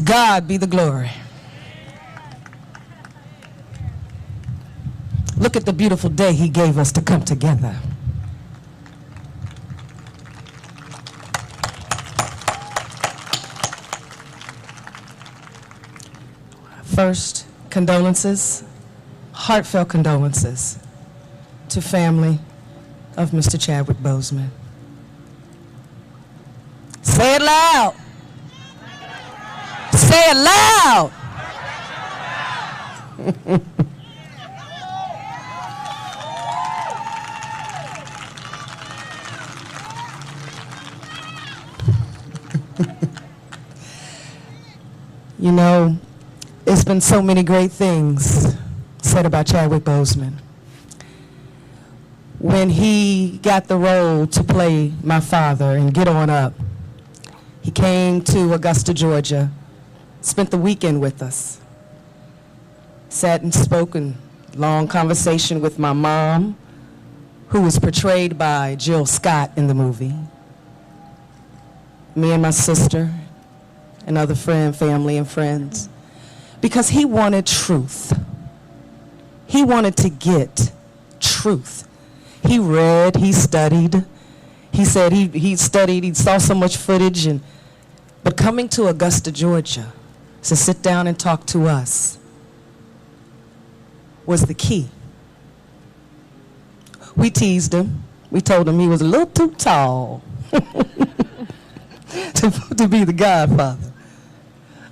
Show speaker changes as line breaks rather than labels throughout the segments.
God be the glory. Look at the beautiful day he gave us to come together. First, condolences, heartfelt condolences to family of Mr. Chadwick Boseman. Say it loud. Say it loud. You know, there's been so many great things said about Chadwick Boseman. When he got the role to play my father in Get On Up, he came to Augusta, Georgia, spent the weekend with us, sat and spoke in long conversation with my mom, who was portrayed by Jill Scott in the movie, me and my sister, and other family and friends, because he wanted truth. He wanted to get truth. He read, he studied. He said he studied, he saw so much footage, but coming to Augusta, Georgia, to sit down and talk to us was the key. We teased him. We told him he was a little too tall to be the godfather.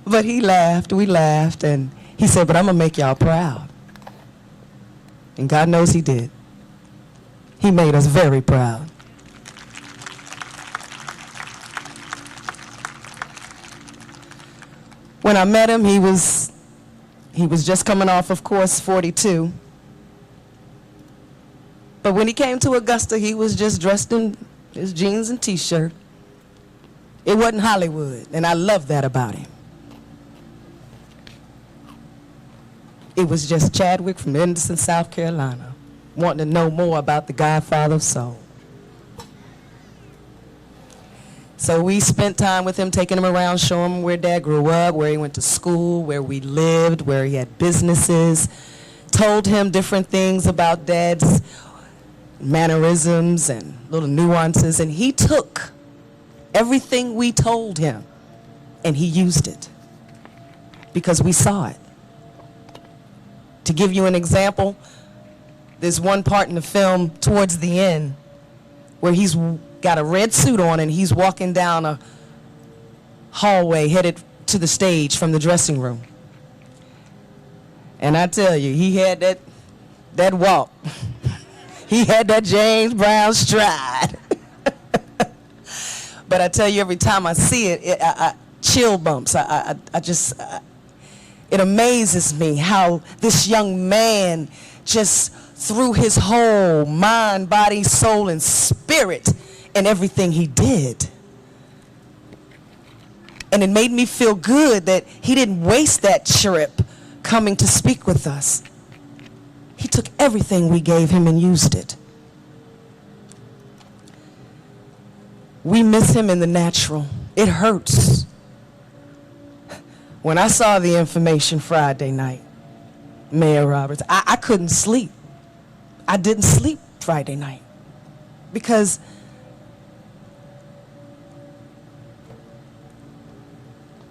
But he laughed, we laughed, and he said, but I'm gonna make y'all proud. And God knows he did. He made us very proud. When I met him, he was just coming off, of course, 42. But when he came to Augusta, he was just dressed in his jeans and t-shirt. It wasn't Hollywood, and I love that about him. It was just Chadwick from Henderson, South Carolina, wanting to know more about the Godfather of Soul. So we spent time with him, taking him around, showing him where Dad grew up, where he went to school, where we lived, where he had businesses, told him different things about Dad's mannerisms and little nuances, and he took everything we told him and he used it because we saw it. To give you an example, there's one part in the film towards the end where he's got a red suit on and he's walking down a hallway headed to the stage from the dressing room. And I tell you, he had that walk. He had that James Brown stride. But I tell you, every time I see it, I chill bumps. It amazes me how this young man just threw his whole mind, body, soul, and spirit in everything he did. And it made me feel good that he didn't waste that trip coming to speak with us. He took everything we gave him and used it. We miss him in the natural. It hurts. When I saw the information Friday night, Mayor Roberts, I couldn't sleep. I didn't sleep Friday night because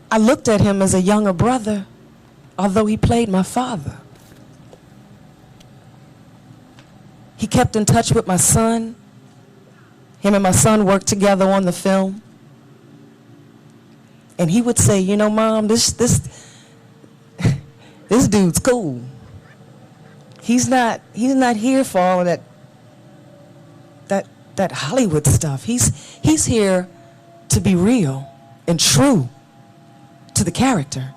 I looked at him as a younger brother, although he played my father. He kept in touch with my son. Him and my son worked together on the film. And he would say, you know, Mom, this dude's cool. He's not here for all of that Hollywood stuff. He's here to be real and true to the character.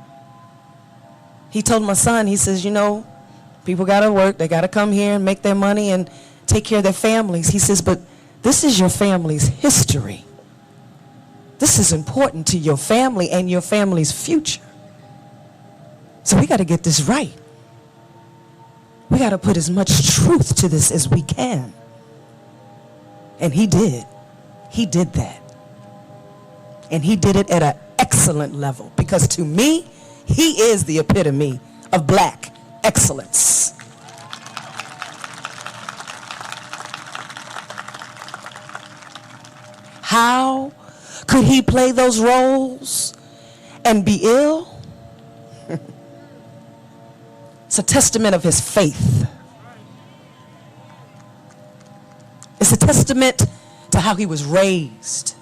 He told my son, he says, you know, people gotta work, they gotta come here and make their money and take care of their families. He says, but this is your family's history. This is important to your family and your family's future. So we got to get this right. We got to put as much truth to this as we can. And he did. He did that. And he did it at an excellent level, because to me, he is the epitome of black excellence. How could he play those roles and be ill? It's a testament of his faith. It's a testament to how he was raised.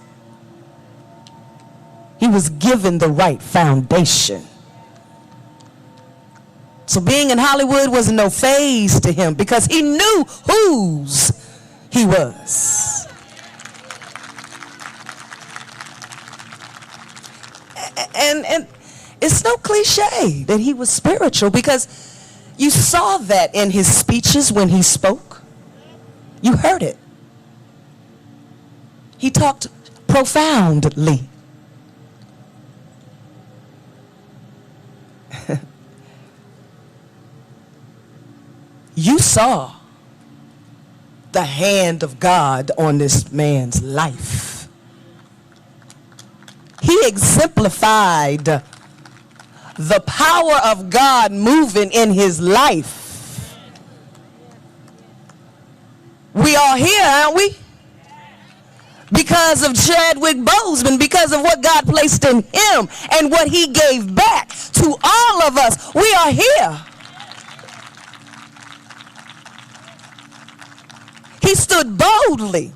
He was given the right foundation. So being in Hollywood was no phase to him, because he knew whose he was. And it's no cliche that he was spiritual, because you saw that in his speeches when he spoke. You heard it. He talked profoundly. You saw the hand of God on this man's life. He exemplified the power of God moving in his life. We are here, aren't we? Because of Chadwick Boseman, because of what God placed in him and what he gave back to all of us. We are here. He stood boldly.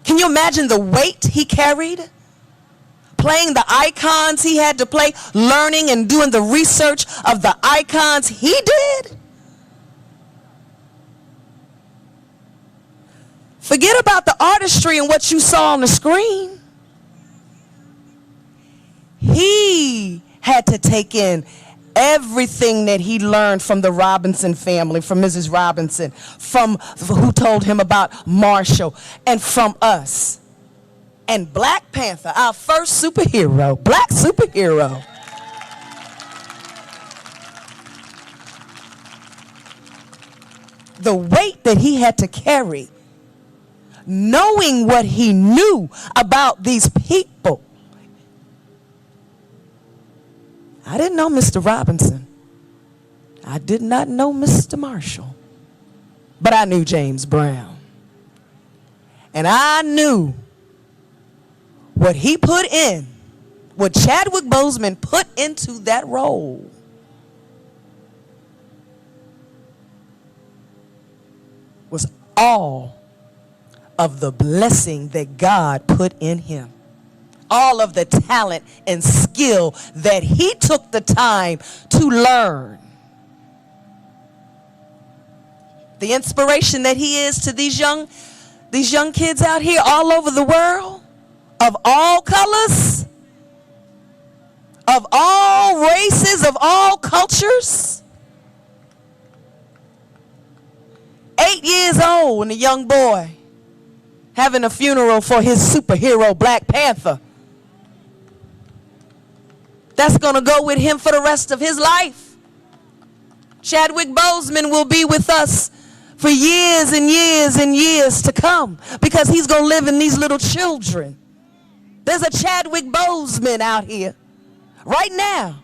Can you imagine the weight he carried? Playing the icons he had to play, learning and doing the research of the icons he did. Forget about the artistry and what you saw on the screen. He had to take in everything that he learned from the Robinson family, from Mrs. Robinson, from who told him about Marshall, and from us. And Black Panther, our first superhero, black superhero. The weight that he had to carry, knowing what he knew about these people. I didn't know Mr. Robinson. I did not know Mr. Marshall. But I knew James Brown. And I knew what he put in, what Chadwick Boseman put into that role. Was all of the blessing that God put in him. All of the talent and skill that he took the time to learn. The inspiration that he is to these young kids out here all over the world, of all colors, of all races, of all cultures. 8 years old and a young boy having a funeral for his superhero Black Panther. That's going to go with him for the rest of his life. Chadwick Boseman will be with us for years and years and years to come, because he's going to live in these little children. There's a Chadwick Boseman out here right now.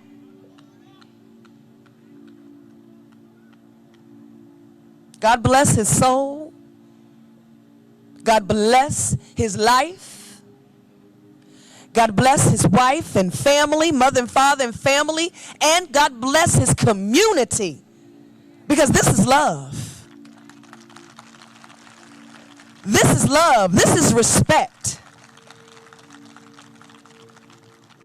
God bless his soul. God bless his life. God bless his wife and family, mother and father and family, and God bless his community, because this is love. This is love. This is respect.